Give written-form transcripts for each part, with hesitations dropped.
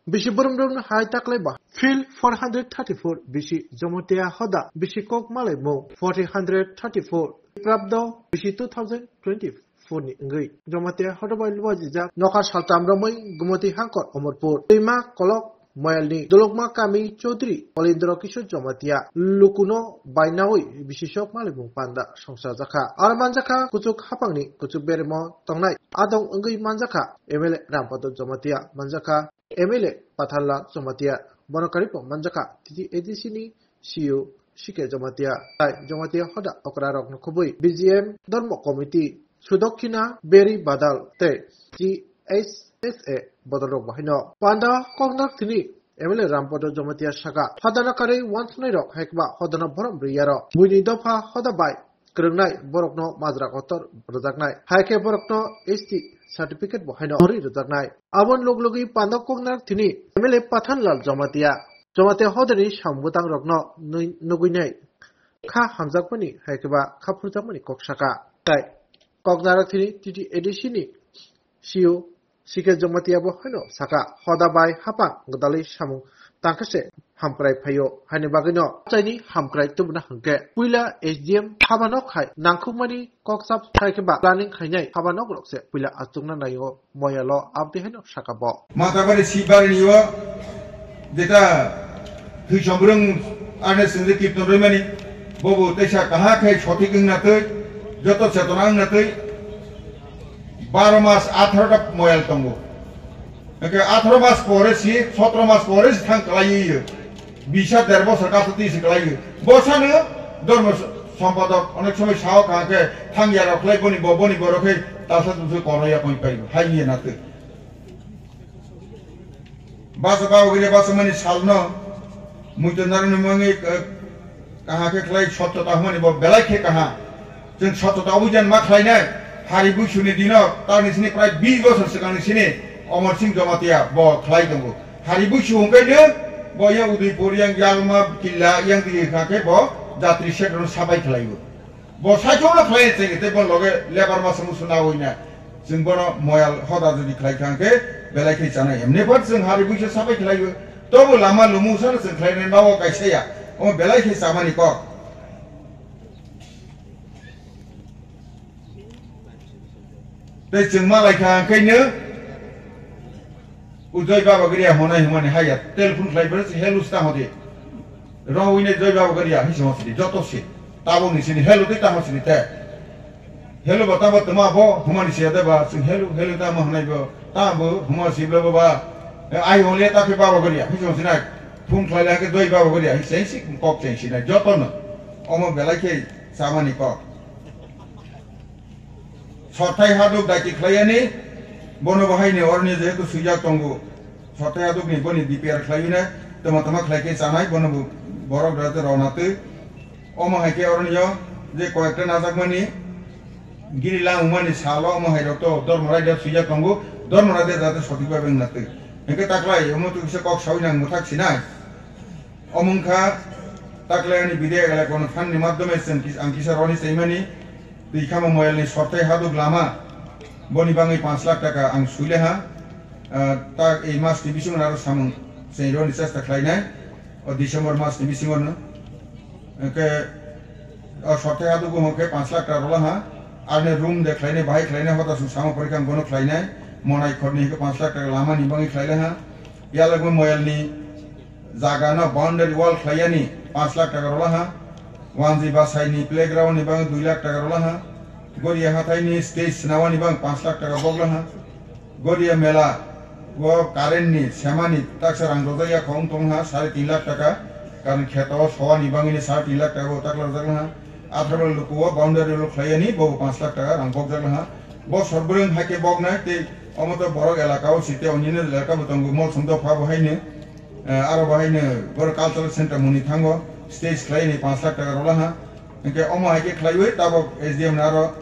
Bishi Burumdum High Takleba. Phil 434 Bishi Jomotea Hoda Bishi Kok Malemo 434 Prabdo Bishi 2020 Funi Ngui Jomotea Hodaboy Wajija Noka Saltam Romoy Gumoti Hankot Omorpur Tima Kolok Moyalni Dologma Kami Chaudhry Olindro Kishore Jomatia Lukuno Bainawi Bishishok Malemo Panda Songsa Jaka Armanjaka Kuchuk Hapangni Kuchuk Beremo Tongnai Adong Ngui Manjaka Emele Rampato Jomatia Manjaka Emele Pathala Jomatia Bonokaripo Manjaka Titi Edisini Siu Shike Jomatia Tai Jomatia Hoda Okrarok Nokubui BGM Dormo Committee Sudokina Beri Badal Te GSSA Bodorok Bahino Panda Kognak Tini Emele Rampoto Jomatia Shaka Hadana Kare once Nairok Hekba Hodana Borom Briaro Buni Dopa Hodabai Kerungnai Borokno Mazra Kotor Rojaknai Haike Borokno ST Certificate Bohino Ori Rojaknai Abon Loglogi Panda Kognak Tini Emele Pathanlal Jomatia Jomatia Hodani Shambutang Rokno Nuguinai Ka Hamzakmani Haikeba Kapurtamani Kokshaka Tai Kognarak Tini Titi Edishini Siu Sike Jomatia Bohino Saka Hodabai Hapa Godali Shamu Tankase Hamprai Payo Hanibagino Tiny Hamkrai Tubna Hanke Willa SDM Habanok Hai Nankumani Koksap Haikeba Planning Hainai Habanok Lokse Willa Atuna Nayo Moyalo Abdiheno Shakabo Matabari Sibariwa Deta Hishambrung Arnes in the Kip of Remani Bobo Tesha Kahake Shopping Natui Joto Satonang Natui Baramas Atharap Moyal Tongo. Okay, Athramas Foresi, Sotramas Forest, Tanklai, Bisha Derbo Sakati Siklai, Bosana, Dormos, Sampada, Onexo Shaka, Tangia, Clayboni, Boboni, Boroke, Tasatu Korea Point Pay, Hyenate. Basaba, we have Basamani Salno, Mutanari, Kahake Clay, Shot of Tahmani, Belake Kaha, then Shot of Abujan Maklaina. Haribu Shuni Dino, Tarnisini Pride Bigos of Sekanisini, Omar Singh Jomatia, Bo Klaitango. Haribu Shunga, Boya Udipurian Yalma, Killa, Yang Kakebo, that Rishet on Sabai Klaigo. Bo Sajona Klay, Table Loge, Lebar Masamusuna, Zimbono, Moyal, Hoda the Klaitanke, Belakitana, Nepats and Haribu Sabai Klaigo, Tobo Lama Lumusan and Klain Nawa Kaisea, or Belaki Samaniko. They sing Malaka Kenya Udoy Bavaria Hona Humani Hayat, telephone libraries, Hello Stamodi. Rawin Joy Bavaria, his house, Jotosi, Tavon is in Hello Tamas in the Hello Batava Tamabo, Humanisia Deva, Hello, Hello Tamanego, Tabu, Humasi Baba. I only attack Bavaria, his was in a Punk like a Doy Bavaria, he says, Pop change in a Joton, Omo Belake, Samani Pop. Sotai Haduk Daki Clayani, Bono Bahini Orni to Suja Tongo, Sotai Haduk Niboni DPR Clayina, the Matamak like Sanai, Bono Borok Brother Ronatu, Omo Hake Ornio, the Quakan Azagmani, Gila Umani Salo, Mohaito, Dormorada Suja Tongo, Dormorada that is Sotiba Natu. And get Taklai, Omotu Sakok Shawin and Mutaxinai. Omunka, Taklani Bidea like on Fanny Madames and Kisaroni Semani. The Kamamoyal is Forte Haduk Lama, Bonibangi Panslaka and Suleha, Tag a mass division or some Saint Ronis the Kleine, or December mass division. Okay, or Forte Haduke Panslaka Rolaha, Arne room the Kleine by Kleine Hotas and some African Bono Kleine, Monai Kornika Panslaka Lama, Nibangi Kleileha, Yalago Moyalni, Zagana, boundary wall Klayani, Panslaka Rolaha. Wanzi Basaini playground ibang 2 lakh taka rolaha Goria Hataini stage Nawan ibang 5 lakh taka boglaha Goria Mela wo karen ni Samani taksarang rodaya khong tongha 3.5 lakh taka karan kheto sawan ibang ini 3.5 lakh taka takla rodaglaha Athabal lukuwa boundary lo khlayani bo 5 lakh taka rang boglaha bo sorbreng hake bogna te omoto borok elakao site onine elaka botongo mol sumdo pha bahaine aro bahaine gor cultural center muni thango Stage Kleine 5 lakh taka rolaha Engke Omo Hake Klaiwe Tabo SDM Naro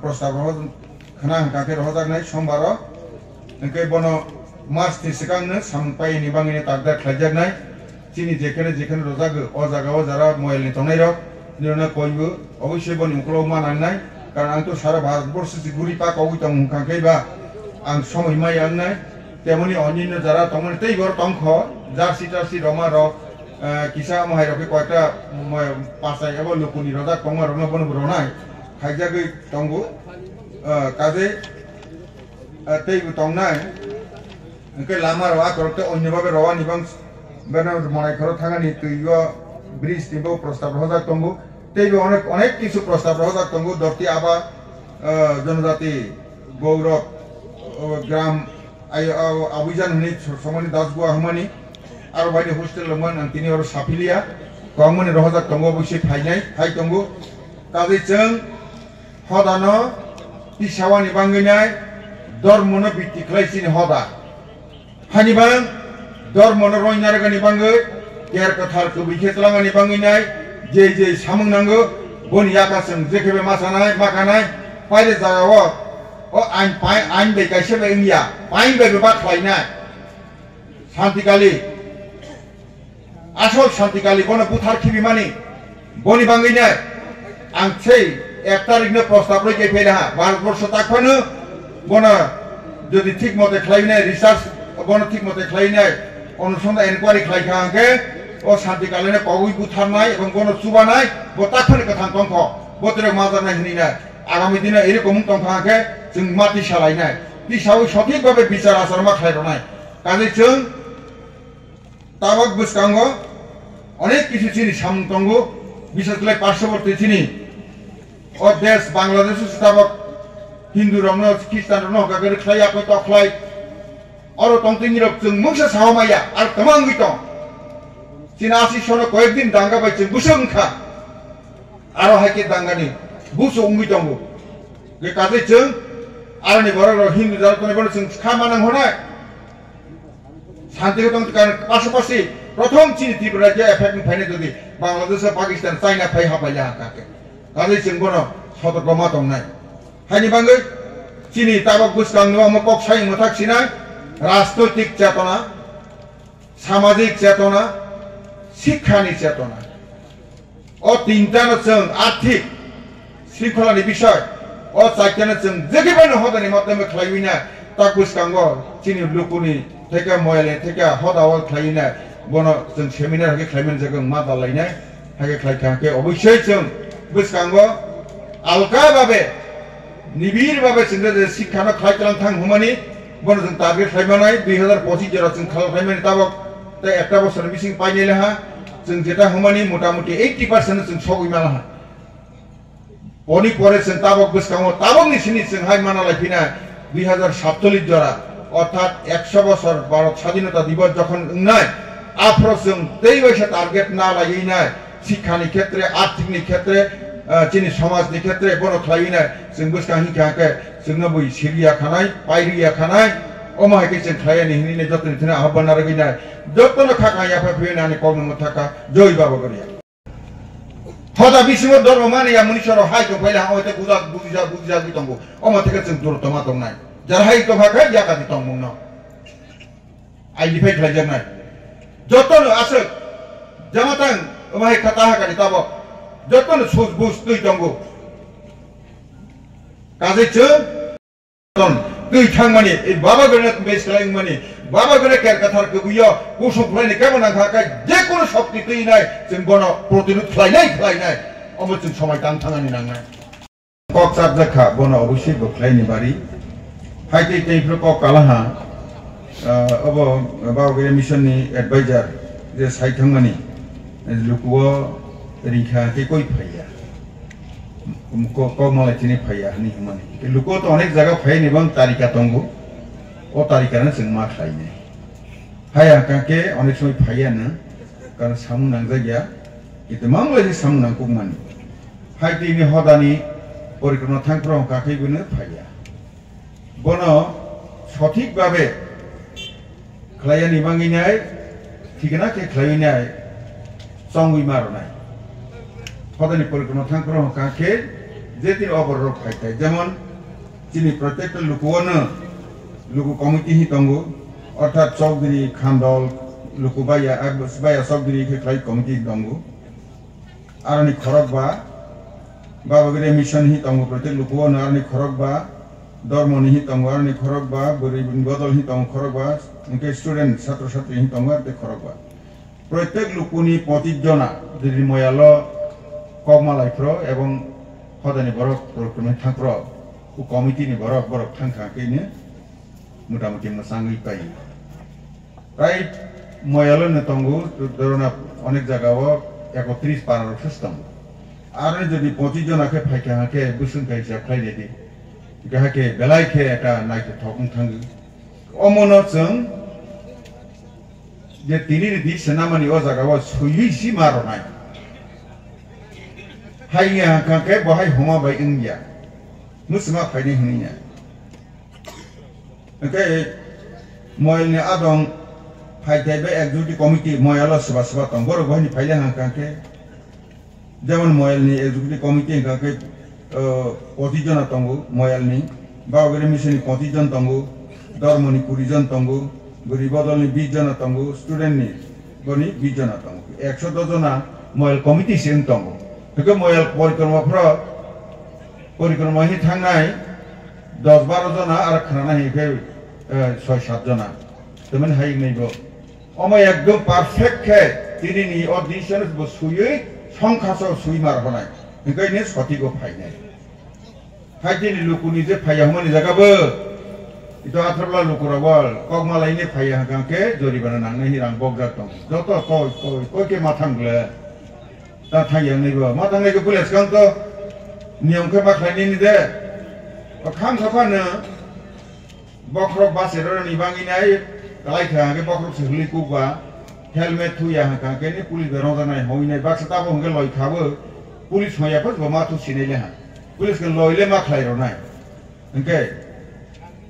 Prostavo Khana Kake Rohak Night Sombaro Engke Bono Mars Tisikang Sampai Nibang in Tagda Klajak Night Chini Jekan Rozag Ozaga Zara Moel Tonero Nirona Koyu Oshibon Ukloman Night Karanto Sarabas Borsi Guripa Kawitang Kakeba and some in my young night তেমনি অন্যান্য যারা তখন তেইবর তংখ jersey টার্সি Rama rock কিসা মহাই রকে কয়েকটা পাঁচাই এবং লুকুনি রদা কমা রমা বন রনাই খাইজাগৈ তঙ্গু কাজে তেইবু তংনাই ওকে লামা রওয়া করতে অন্যভাবে রওয়া নিবাং মনে খরচ থাকানি তৈব ব্রিজ নিব প্রস্তাব রহজাক তঙ্গু তেইবু অনেক অনেক কিছু প্রস্তাব রহজাক তঙ্গু দরটি আবা জনজাতি গৌরব গ্রাম অভিযান হনি সমনি দাসগুয়া হমানি আর বাইরে হোস্টেল লমন তিনি আর সাফিলিয়া গমনি রহজাক তঙ্গু অবশ্যই ফাইনাই হাই তঙ্গু কাজে जों হদানো পিসাওয়ানি বাঙ্গিনাই ধর্মনো ভিত্তি খাইছিনি হদা হানিবাং ধর্মনো রয়নারগানি বাঙ্গै কেয়াर कथार कबि खेतलांगानि बांगिनाय जे सामं नांगौ बनि आकाशजों जेखेबे मासानाय माखानाय पाइरे जागाव ओ आइन बे गायसेबे इंडिया पाइन बे बा खालायनाय शान्तिकाली आसल शान्तिकाली बनो बुथार खिबिमानि बनि बांगिनाय आं छै 1 तारिखनो प्रस्ताब रै गेफेना भारतवर्ष ताखनो बनो যদি ঠিক মতে খালাইনাय रिसार्च बनो ঠিক মতে খালাইनाय অনুসন্ধান এনকোয়ারি খালাইखांगे ও শান্তিকালীনে কবই বুথারনাই এবং গণ সুবানাই বতাখানি কথা তংখ বতরে মাজানাই হনিনা আগামী দিনে এরকম তংখাকে जों মাটি সালাইনাই পিসাও সঠিকভাবে বিচার আচরণ খাইরনাই কাজে जों তাবাক বুসকাঙ্গ অনেক কিছু চিনি সামতঙ্গ বিশেষ করে পার্শ্ববর্তী চিনি ও দেশ বাংলাদেশ তাবাক হিন্দু রং খ্রিস্টান রং কাগরে খাই আপনি তখলাই আর তংতিনি রক जों মুংসা সাহমাইয়া আর তমাঙ্গি তং চিনাসি সনো কয়েকদিন দাঙ্গা পাইছে বুসংখা আরো হাইকে দাঙ্গানি বুসো উঙ্গি দঙ্গো যে কাজে जों আরনি বড় হিন্দু যারা কোনে বলে जों খামানাং হনায় শান্তিকে তং কারণ পাশাপাশি প্রথম চীন ত্রিপুরা যে এফেক্ট ফাইনে যদি বাংলাদেশ পাকিস্তান চাইনা ফাই হাবাইলা কাকে কাজে जों কোনো সতর্কমা দং নাই হাইনি বাঙ্গै চিনি তাবাক বুসকাং নো কক সাই মথাকসিনা রাজনৈতিক চেতনা সামাজিক চেতনা শিক্ষানি চেতনা ও তিনটানো जों আর্থিক শৃঙ্খলানি বিষয় ও চাইটানো जों যেগেবানো হদানি মাধ্যমে খালাইনা তাক বুসকাঙ্গ চিনি লুকুনি থেকে ময়লে থেকে হদাওয়াল খালাইনা বনো जों সেমিনার হাকে খালাইমেন জায়গা মা দালাইনাই হাকে খালাইখাকে অবশ্যই जों বুসকাঙ্গ আলকাভাবে নিবিড়ভাবে जों শিক্ষানো খালাইতাং থাং হুমানি বনো जों টার্গেট খালাইমানাই 2025 যেরা जों খালাইমেন তাবক তাই একটা বছর মিসিং পাইলে হা जों যেটা হুমানি মোটামুটি 80% जों সগইমালা হা অনি পরে जों তাবক বুসকাঙ্গ তাবকনি সিনি जों হাই মানা লাইফিনা 2047 জরা অর্থাৎ 100 বছর ভারত স্বাধীনতা দিবস যখন নাই আফ্রো जों তেই বৈশা টার্গেট না লাইনাই শিক্ষানি ক্ষেত্রে আর্থিকনি ক্ষেত্রে চিনি সমাজনি ক্ষেত্রে বনো খালাইনা जों বুসকাঙ্গি কাকে जों বই সিরিয়া খানাই পাইরিয়া খানাই ওমাইকে जों খালাইনি হিনি যতনি থিনা আহ্বান রাগিনা যতন খাকা ইয়াফা ফিনানি কর্ম থাকা জয় বাবা করিয়া হদা বিসিম ধর্ম মানিয়া মনীষর হাইতো ফাইলা হয়তো বুঝা বিতঙ্গ ওমা থেকে जों দূরতমা দং নাই যার হাইতো ভাকা ইয়াকা দিতং মুন আইডিফাই খাইজার নাই যতন আছে জামাতাং ওমাই খাতা হাকানি তাব যতন সুজ বুঝ তুই দঙ্গ কাজে जों তন তুই থাংমানি এই বাবা গনে বেস খাইং মানি বাবা গনে কের কথার কইয়া কুসুম ফ্লাইনি কেমন খাকাই যে কোন শক্তি তুই নাই जों বন প্রতিরোধ ফ্লাই নাই অবশ্যই সময় টান থাঙানি নাংনাই কক চাপ দেখা বন অবশ্যই বখলাইনি বাড়ি হাইতে তেইফ্র কক কালাহা অব বাবাগরে মিশননি অ্যাডভাইজার যে সাইথাংমানি লুকুও রিখা কে কই ফাইয়া কক মালাইতিনি ফাইয়া নি হুমানি লুকুও তো অনেক জায়গা ফাইনি এবং তারিকা তঙ্গু ও তারিকানা जों मा খাইনে হায়া কাকে অনেক সময় ফাইয়া না কারণ সামুন নাং জায়গা কিন্তু মামলাজি সামুন নাং কুমানি হাইতিনি হদানি পরিক্রমা থাংপ্র কাকেইবুনো ফাইয়া বন সঠিকভাবে খালাইয়া নিবাঙ্গিনাই ঠিকানা কে খালাইনাই চঙ্গুই মারনাই হদানি পরিক্রমা থাংপ্র কাকে যেতির অবরোধ ফাইতাই যেমন চিনি প্রত্যেকটা লুকুয়ানো লুকু কমিটি হি তঙ্গু অর্থাৎ চৌধুরী খান্দল লুকু বাইয়া চৌধুরী খাই কমিটি তঙ্গু আরনি খরক বা বাবাগরে মিশন হি তঙ্গু প্রত্যেক লুকুয়ানো আরনি খরক বা dormoni hi tongo arni khorokba buri bodol hi tongo khorokba inke student chhatro chhatri hi tongo arte khorokba প্রত্যেক লুকুনি 25 জনা যদি ময়ালো কগমালাইফ্র এবং হদানি বরক প্রক্রমে থাকর ও কমিটিনি বরক বরক থাকাকেইনে মোটামুটি মোসাঙ্গই পাই প্রায় ময়ালো নে তঙ্গু ধরনা অনেক জায়গাও 31 পারার সিস্টেম আর যদি 25 জনাকে ফাইকে হাকে বুসুন কাইসা খাই দেদি গাহাকে বেলাইকে একটা নাইতে থকং থাঙ্গু অমনচং যে তিনি দি সেনামানি ও জায়গাও সুইসি মারনাই হাইয়া কাকে বহাই হমা by India Muslima ফাইনি হনিয়া okay ময়লনি আদং ফাইতাইবে একজুটি committee Mayal সভা সভা তঙ্গর বহানি ফাইলে হাঁকাকে যেমন ময়ালনি একজুটি কমিটি কাকে 25 জন তঙ্গু ময়ালনি বাগরে মিশনি 25 জন তঙ্গু ধর্মনি 20 জন তঙ্গু গরিবদলনি 20 জন তঙ্গু স্টুডেন্টনি গনি 20 জন তঙ্গু 110 জনা ময়াল কমিটি সিং তঙ্গু একে ময়াল পরিক্রমা হি থাংনাই 10-12 জনা আর খানা হিকে 6-7 জনা তেমন হাই নেইব অময় একদম পারফেক্ট হে তিনিনি অডিশন বসুই সংখ্যাস সুই মার হনাই একাইনে সঠিক ফাইনাই ফাইতিনি লুকুনি যে ফাইয়ামনি জাগাবো itu atrabla lukurawal kok malai ne phaya gangke joribana nang nahi rang bogja tong joto koi ke mathang gle ta thayang nei ba mathang nei ke pulis kang to niyam ke ma khlai ni de khang sakha na bokrok basero ni bangi nai kalai kha ke bokrok sihli ku ba helmet thu ya ka ke ni pulis berong da nai hoi nai baksa ta bo nge loi khabu pulis hoya pa ba ma thu sinai le ha pulis ke loi le ma khlai ro nai engke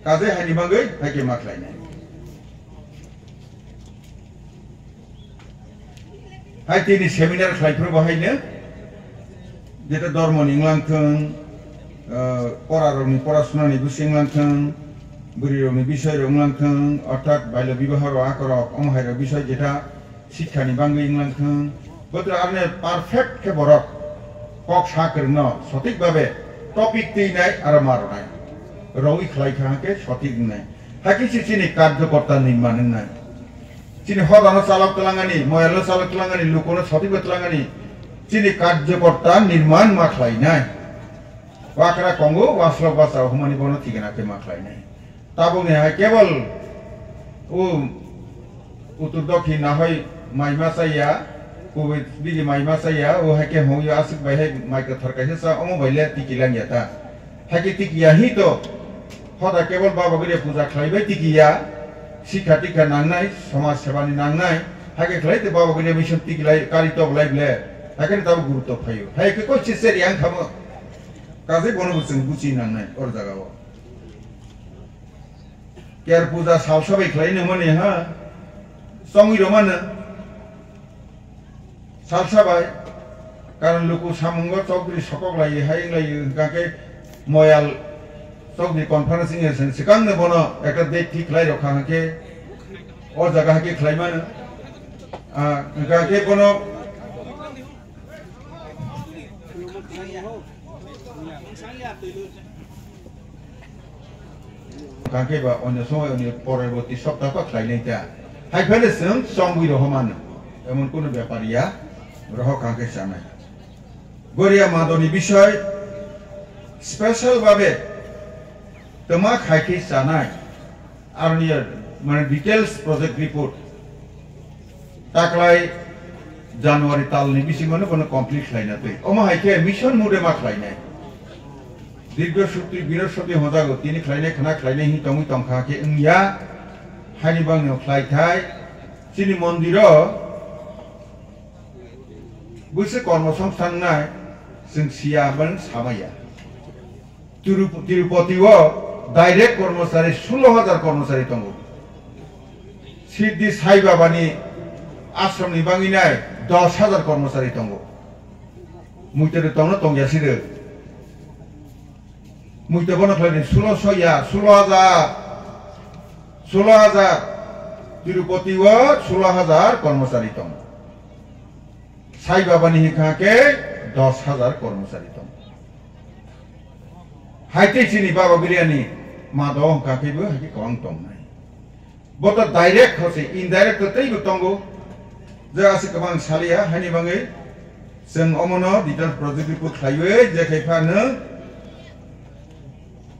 কাজে হানি বাঙ্গই হাইকে মাখলাই নাই high তিনি seminar খাইফ্র বাহাইনে যেটা ধর্ম নিংলাংথং পড়ারনি পড়াশোনানি বুসিংলাংথং বুড়িরনি বিষয় রংলাংথং অর্থাৎ বাল্য বিবাহর আকর অমহাইর বিষয় যেটা শিক্ষানি বাঙ্গই ইংলাংথং বতরা আপনি পারফেক্ট কে বরক কক সাকর ন সঠিকভাবে টপিক তেই নাই আর মারো নাই রই খাই খাকে সঠিক নাই হাকি চিনি কার্যকর্তা নির্মাণ নাই চিনি হদানো চালক তলাঙ্গানি ময়ালো চালক তলাঙ্গানি লুকোনো সঠিক তলাঙ্গানি চিনি কার্যকর্তা নির্মাণ মাখলাই নাই ওয়াকরা কঙ্গো ওয়াসলক বাসা হুমানি বন ঠিকানাকে মাখলাই নাই তাবো নে হাই কেবল ও উত্তর দক্ষিণ না হয় মাইমাসাইয়া কোবে বিগি মাইমাসাইয়া ও হাকে হইয়া আসিক বাইহে মাইকা থরকাইছে সা অমো বাইলে টিকিলাঙ্গিয়াতা হাকি টিকিয়া হি তো হদা কেবল বাবা গরে পূজা খাইবে টিকিয়া শিক্ষা টিকা নাংনাই সমাজ সেবানি নাংনাই হাকে খাইতে বাবা গরে মিশন টিকিলাই কারিত লাইবলে হাকে তাও গুরুত্ব ফাইও হাকে কই চিসে রিয়াং খামো কাজে বনবুসিং বুচি নাংনাই ওর জায়গাও কেয়ার পূজা সাল সবাই খাইনে মনে হা সঙ্গি রমানে সাল সবাই কারণ লুকু সামঙ্গ চৌধুরী সকক লাই হাই লাই কাকে ময়াল চৌধুরী কনফারেন্সিং এসেন সিকাং নে বনো একটা ডেট ঠিক লাই রখা হাকে ও জায়গা হাকে খাইমান কাকে বনো কাকে বা অন্য সময় অন্য পরবর্তী সপ্তাহ পর খাইলাই তা হাই ফেলে সং সংবি রহমান এমন কোন ব্যাপারিয়া রহ কাকে জানাই গরিয়া মাদনী বিষয় স্পেশাল ভাবে তোমা খাইকে জানাই আর নিয়ার মানে ডিটেইলস প্রজেক্ট রিপোর্ট তাকলাই জানুয়ারি তালনি বিসি মানে কোন কমপ্লিট লাইনা তৈ ওমা হাইকে মিশন মোডে মা খাইনাই দীর্ঘ সূত্রি বৃহস্পতি হজাগো তিনি খাইনাই খানা খাইনাই হি তমুই তংখাকে ইয়া হানি বাংনো খাইথাই চিনি মন্দির বুঝে কর্মসংস্থান নাই जों सियामन सामाया तिरुपतिओ डायरेक्ट कर्मचारी 16,000 कर्मचारी दङ सिद्धि साई बाबानि आश्रमनि बाङिनाय 10,000 कर्मचारी दङ मुइतेरे दङ दंयासिरो मुइते बनख्लायनि 16,000 तिरुपतिओ 16,000 कर्मचारी दङ साई बाबानि हिखाके 10,000 कर्मचारी दं हाइटे चिनी बाबा biryani ma do ka ke bu ha ki kong tong nai bo to direct ho se indirect to tei bu tongo ja se kabang salia hani bangai seng omono digital project pu khlaiwe je khai pha no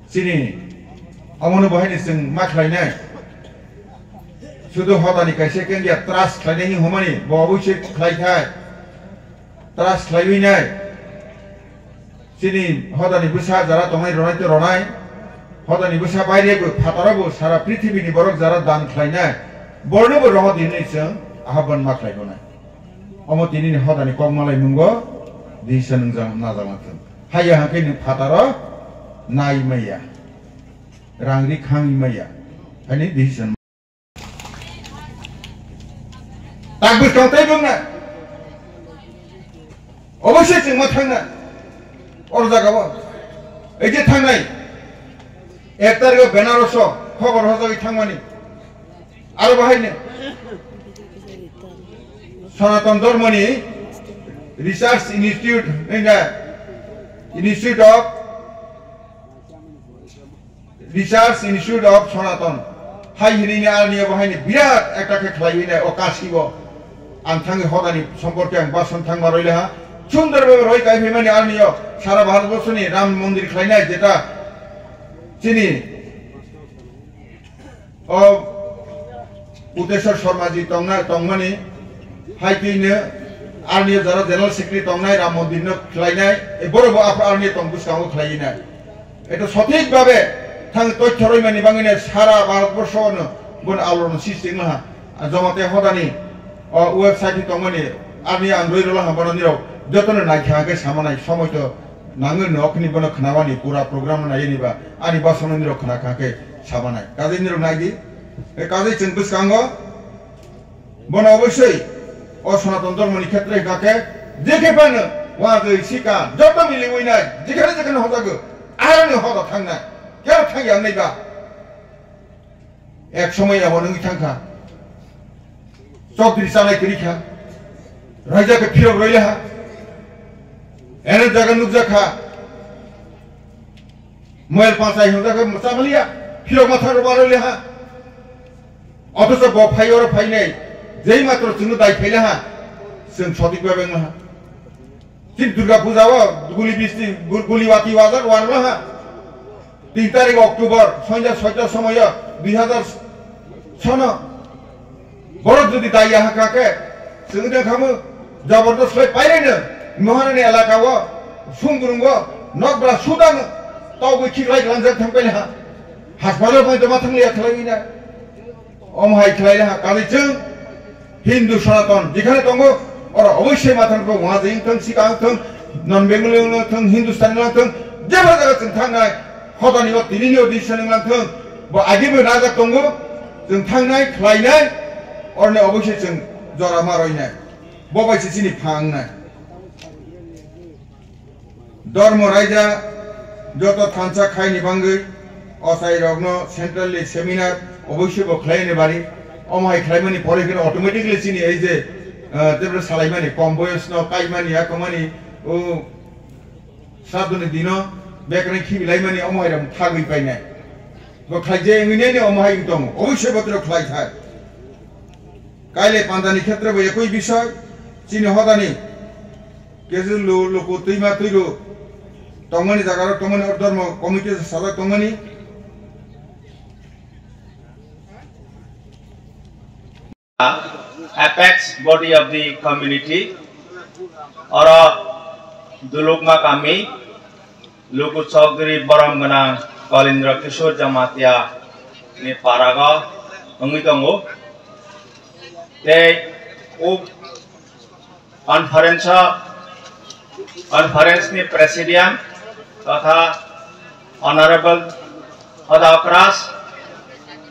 sini omono bahai ni seng ma khlainai sudo hodani kaise ken dia trust khlainai homani bo oboshe khlai khai trust khlaiwi nai sini hodani busa jara tongai ronai te ronai hodani busa baire bu phatara bu sara prithibi ni borok jara dan khlainai borno bo roho dinai seng ahaban ma khlai gonai omo tini ni hodani kongmalai mungo disan jang na jamathun haya hakai ni phatara nai maya rangri khangi maya ani disan takbir kongtai bungna oboshe jeng ma thangna or jagabo ei je thangnai ek tarikh benaroso khobor hojai thangmani aro bahaine Sanatan Dharmani Research Institute in the Institute of Sanatan Hai Hini Alni Bahini Birat Ekake Klaina Okasibo Antangi Hodani Somporkan Basan Tangmaroila Sundar Roy Kaimani Alnio Sarabah Bosuni Ram Mundir Klaina Jeta Chini of Utesar Sharmaji Tongmani Haikine Arni Zara General Secretary Tongnai Ramondino Klainai, a Borobo Upper Army Tonguskamo Klaina. It was Hotik Babe, Tang Toy Mani Bangin, Sara Barboson, Bon Alon Sistema, and Zomate Hodani, or website Tongani, Army and Royal Bonaniro, Jotan and Naka Samana, Somoto, Nangan Okni Bono Kanawani, Pura program Naiva, Ani Basoniro Kanakake, Samana. Kazin Nagi, a Kazi in Buskango, Bono or Sanatan Dharmani Katre Kake, Dikepan, one of the Sika, Dr. Millie Winai, Dikakan Hotago, I don't know how to hang that. Get a young neighbor. Exomaya Wanungitanka. Talk to the Sana Kirika, Raja Pio Roya, and Jaganuzaka, Moel Pasai Huzaka Musamalia, Pio Matarabalia, Officer Bob Payor Pine. Jai matro tunu dai phela ha sen sodik babeng ha tin durga puja wa guli bisti guli wati wazar warma ha 3 tarik october sonja 6 সময় 2006 বড় যদি দাই ha kake sengde khamu jabardast lai pairena mohanani elaka wa sungurungo nokbra sudan tawgo khiklai lanjak thangpele ha haspalo pai to mathangli akhlaina omhai khlaina ha kalichung Hindu Sanatan, Dikane Tongo, or Ovishe Matango, Wazington, Sikangton, non Bengal, Hindustan Lanton, Jabatan Tangai, Hotani, Tinio, Dishan Lanton, but I give you another Tongo, then Tangai, Klainai, or no Ovishe Zora Maroina, Boba Sicini Panga. Dormo Raja, Jota Tansa Kaini Bangu, Osai Rogno, Central Seminar, Ovishe Klainabari. Oh my Klaimani Polygon automatically seen as a Debra Salimani, Comboys, no Kaimani, Akomani, oh Sabuni Dino, Bakari Limani, oh my Tagi by night. But Kaja, we need oh my tongue, oh Shabato Klai. Kaile Pandani Katra, where you be shot, Chino Hodani, Gazulu, Lokutima Tigo, Tomani Zagara, Tomani or Dormo, Committees, Sala Tomani. Apex body of the community or Dulukma Kami Luku Chogri Baramgana Kalindra Kishore Jamatia ni Paraga Ungitongo they conference ni Presidium Tata Honorable Hoda Akras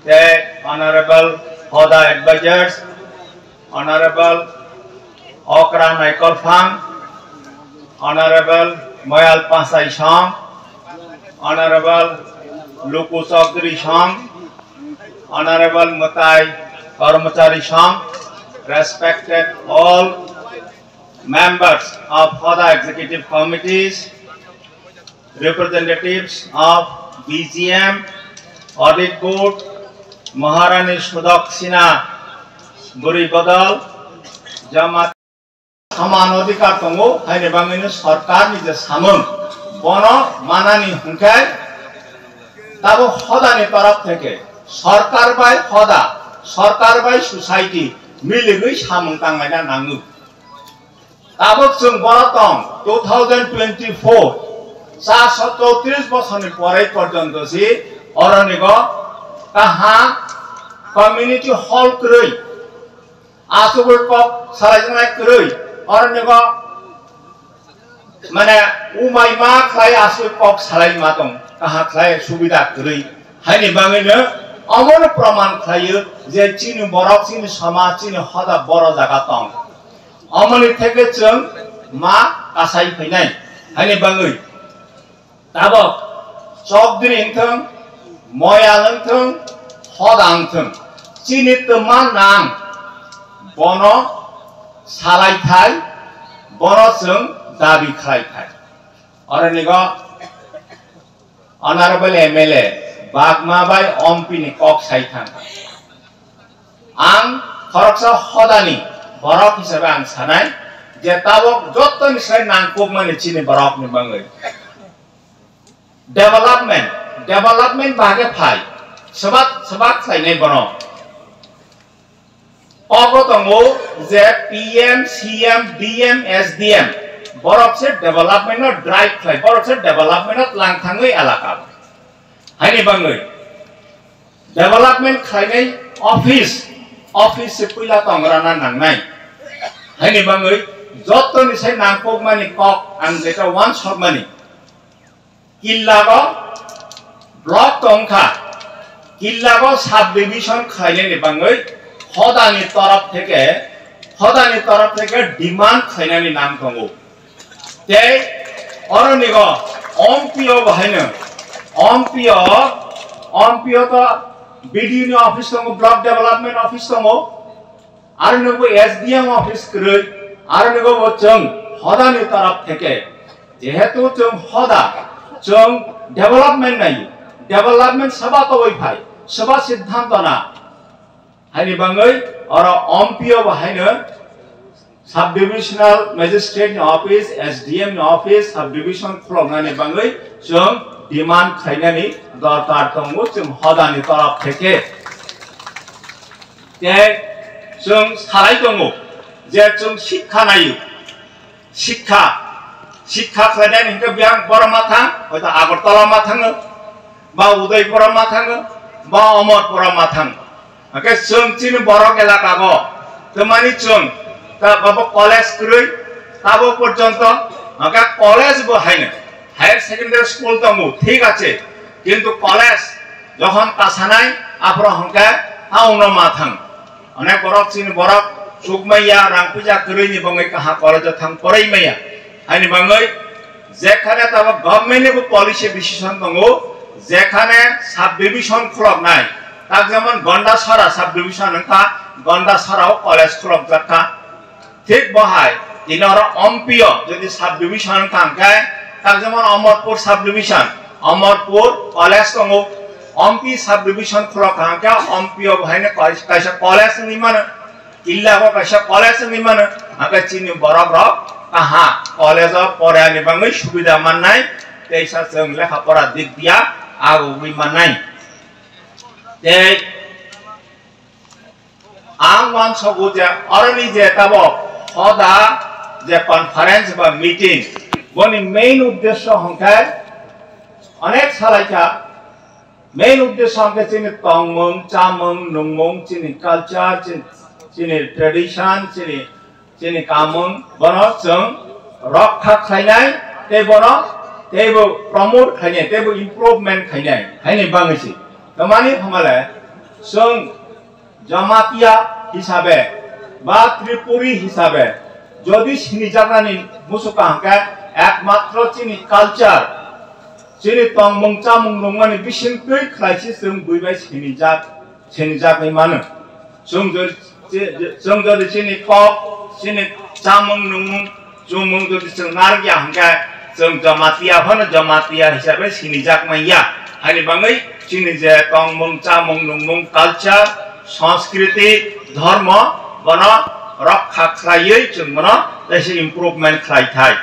they Honorable Hoda Advisors, Honorable Okra Naikol Phang, Honorable Moyal Pasai Sham, Honorable Luku Chogri Sham, Honorable Mutai Karmachari Sham, respected all members of Hoda executive committees, representatives of BGM, Audit Board, Maharani Sudok Sina, Buri Badal, Jamat Saman Odikar Tongo, Haine Bangini Sarkar ni je Samung, Bono Manani Hunkai, Tabo Hoda ni taraf theke, Sarkar by Hoda, Sarkar by Society, Miligui Samung Tangana Nangu. Tabuk Sung Boratong 2024 734 বছরের পরে পর্যন্ত C অরনিগ কাহা community hall কই আসুবুল cock সারাজনাই কই অরনিগ মানে উমাইমা খাই আসুবুল cock সারাই মাতং কাহা খাই সুবিধা কই হাইনি বাঙিনো অমন প্রমাণ খাইयो যে চিনি বরক চিনি সমাজ চিনি হদা বড় জায়গা তং অমনি থেকে जों मा কাসাই ফैनाय हानि बाङै ताबक चौधरींथों मयालंथों हदांथों चिनि तमा नाम बनो सालायथाय बनो जों दाबि खालायथाय अरनिगो अनारेबल एमएलए बागमाबाय अम्पिनि कक साइथां आं खरकसा हदानि बरक हिसाबै आं सानाय जे ताबक जत्तनिफ्राय नांगौमानि चिनि बरकनि बाङै development बागे फाइ सबात खालायनाय बनो अगो दंगो जे PM CM DM SDM बरक से डेवलपमेंट ड्राइव खालाय बरक से डेवलपमेंट लांथाङै एलाका हायनि बाङै डेवलपमेंट खालायनाय ऑफिस से पहिला तंग्राना नांनाय हायनि बाङै जत्तनिफ्राय नांगौमानि कक आं जेटा वान शर्मानि किल्लागो ब्लक तंखा किल्लागो सब डिविजन खायनायनि बाङै हदानि तरफ थेके डिमांड खायनायनि नाम दंगो ते अरनिगो ओमपीओ बाहायनो ओमपीओ तो बीडीओ नि ऑफिस दंगो ब्लक डेवलपमेंट ऑफिस दंगो आरो नोंबो एसडीएम ऑफिस करै आरो नोंबो जों हदानि तरफ थेके जेहेतु जों हदा जों डेवलपमेंट नहीं डेवलपमेंट सभा तो वही भाई सभा सिद्धांत ना हानि बाङै और एमपीओ बाहायनो सब डिविजनल मजिस्ट्रेट नि ऑफिस एसडीएम नि ऑफिस सब डिविजन खुलमनानि बाङै जों डिमांड खायनानि दरकार दंगो जों हदानि तरफ थेके जे जों साराय दंगो जे जों शिक्षा नायो शिक्षा खालायनाय हिंखो बियां बरमा थां हयतो आगरतला मा थाङो बा उदयपुरा मा थाङो बा अमरपुरा मा थाङो ओके जों चिनि बरक एलाकागो तमानि जों ता बाबा कलेज करै ताबो पर्यन्त ओके कलेज बहायनो हायर सेकेंडरी स्कूल दंगो ठीक আছে কিন্তু कलेज যখন কাছানাই आफ्रो हंका हाउनो मा थां अनेक बरक चिनि बरक सुगमैया रांपुजा करैनि बङै काहा कलेज थां फरायमैया हानि बाङै जेखाने ताबो गभर्नमेन्टनिबो पलिसि डिसिजन दंगो जेखाने सब डिविजन खुलबनाय ताक जेमन गन्डासरा सब डिविजन नखा गन्डासराव कलेज खुलब जाखा ठीक बहाय इनर एमपीओ जदि सब डिविजन कांकाय ताक जेमन Amarpur sub division Amarpur college दंगो एमपी सब डिविजन खुलब कांका एमपीओ बहायने कायसा कलेज निमान किल्लाको कायसा कलेज निमान आका चिनि बरक र कहा कॉलेज पढ़ाने बाङै सुबिदा माननाय तेसा जों लेखा पढ़ा दिग दिया आगुबै माननाय ते आं वान सगु जे अरनि जे ताबो हदा जे कॉन्फ्रेंस बा मीटिंग बनि मेन उद्देश्य हंखाय अनेक सालायका मेन उद्देश्य हंखाय चिनि तंमं चामं नंमं चिनि कल्चर चिनि ट्रेडिशन चिनि कामं बनो जों रक्षा खायनाय ते बनो तेबो प्रमोट खायनाय तेबो इम्प्रूवमेंट खायनाय हायनि बाङैसि तमानि हमले जों जमातिया हिसाबे बा त्रिपुरी हिसाबे जदि सिनि जाग्रानि मुसुका हांका एकमात्र चिनि कल्चर चिनि तंमं चामं नंमानि बिसिनकै खायसि जों बुइबाय सिनि जागै मानो जों जदि चिनि कक चिनि चामं नंमं जुमं जदि जों नारगिया हांका जों जमातिया हिसाबै सिनि जागमाइया हानि बाङै চিনি যে তংমং চামং নুংমং কালচার সংস্কৃতি ধর্ম বন রক্ষা খাইयै जों মন এসে ইমপ্রুভমেন্ট খাইथाय